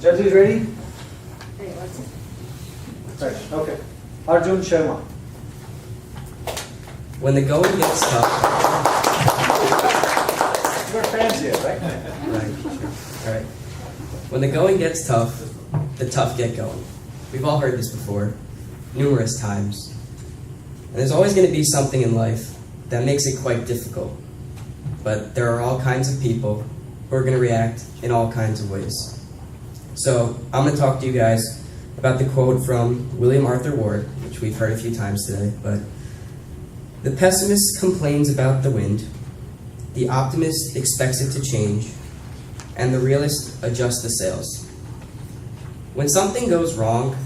Judges ready? Hey, what's it? Right, okay. Arjun Sharma. When the going gets tough, We're fans here, right? right, sure. All right. When the going gets tough, the tough get going. We've all heard this before, numerous times. And there's always going to be something in life that makes it quite difficult. But there are all kinds of people who are going to react in all kinds of ways. So I'm going to talk to you guys about the quote from William Arthur Ward, which we've heard a few times today, but the pessimist complains about the wind, the optimist expects it to change, and the realist adjusts the sails. When something goes wrong,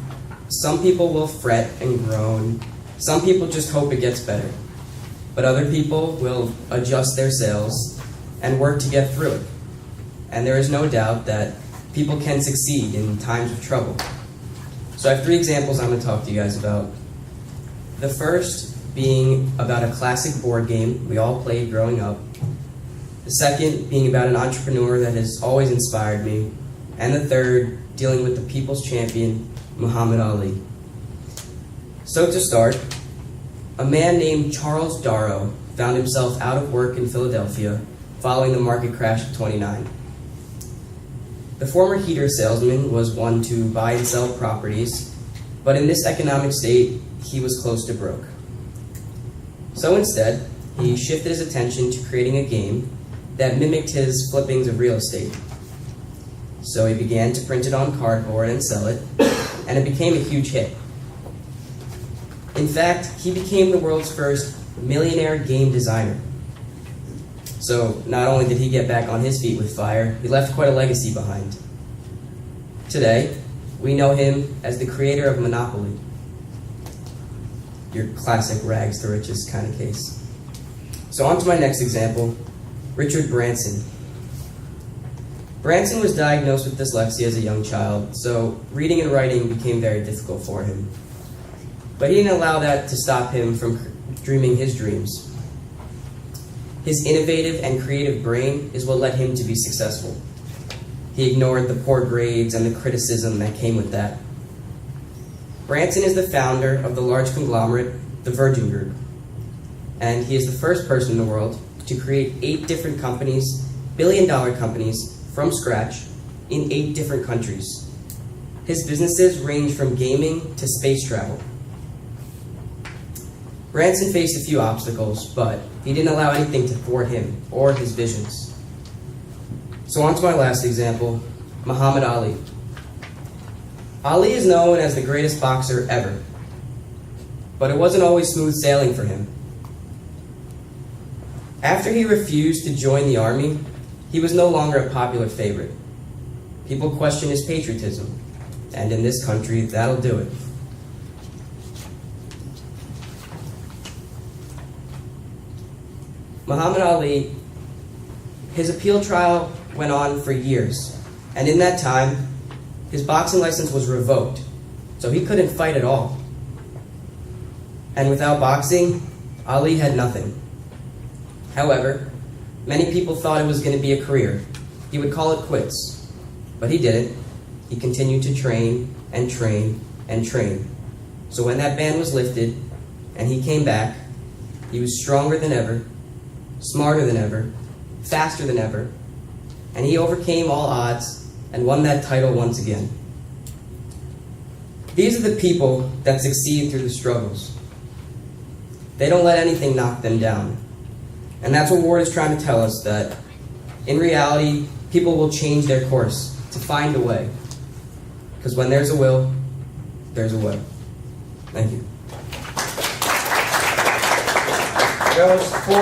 some people will fret and groan, some people just hope it gets better, but other people will adjust their sails and work to get through it. And there is no doubt that people can succeed in times of trouble. So I have 3 examples I'm going to talk to you guys about. The first being about a classic board game we all played growing up. The second being about an entrepreneur that has always inspired me. And the third dealing with the people's champion, Muhammad Ali. So to start, a man named Charles Darrow found himself out of work in Philadelphia following the market crash of '29. The former heater salesman was one to buy and sell properties, but in this economic state, he was close to broke. So instead, he shifted his attention to creating a game that mimicked his flippings of real estate. So he began to print it on cardboard and sell it, and it became a huge hit. In fact, he became the world's first millionaire game designer. So not only did he get back on his feet with fire, he left quite a legacy behind. Today, we know him as the creator of Monopoly. Your classic rags to riches kind of case. So on to my next example, Richard Branson. Branson was diagnosed with dyslexia as a young child, so reading and writing became very difficult for him. But he didn't allow that to stop him from dreaming his dreams. His innovative and creative brain is what led him to be successful. He ignored the poor grades and the criticism that came with that. Branson is the founder of the large conglomerate, the Virgin Group, and he is the first person in the world to create 8 different companies, billion-dollar companies, from scratch in 8 different countries. His businesses range from gaming to space travel. Branson faced a few obstacles, but he didn't allow anything to thwart him or his visions. So on to my last example, Muhammad Ali. Ali is known as the greatest boxer ever, but it wasn't always smooth sailing for him. After he refused to join the army, he was no longer a popular favorite. People questioned his patriotism, and in this country, that'll do it. Muhammad Ali, his appeal trial went on for years, and in that time, his boxing license was revoked, so he couldn't fight at all. And without boxing, Ali had nothing. However, many people thought it was going to be a career. He would call it quits, but he didn't. He continued to train and train and train. So when that ban was lifted and he came back, he was stronger than ever, smarter than ever, faster than ever, and he overcame all odds and won that title once again. These are the people that succeed through the struggles. They don't let anything knock them down. And that's what Ward is trying to tell us, that in reality, people will change their course to find a way. Because when there's a will, there's a way. Thank you. That was 4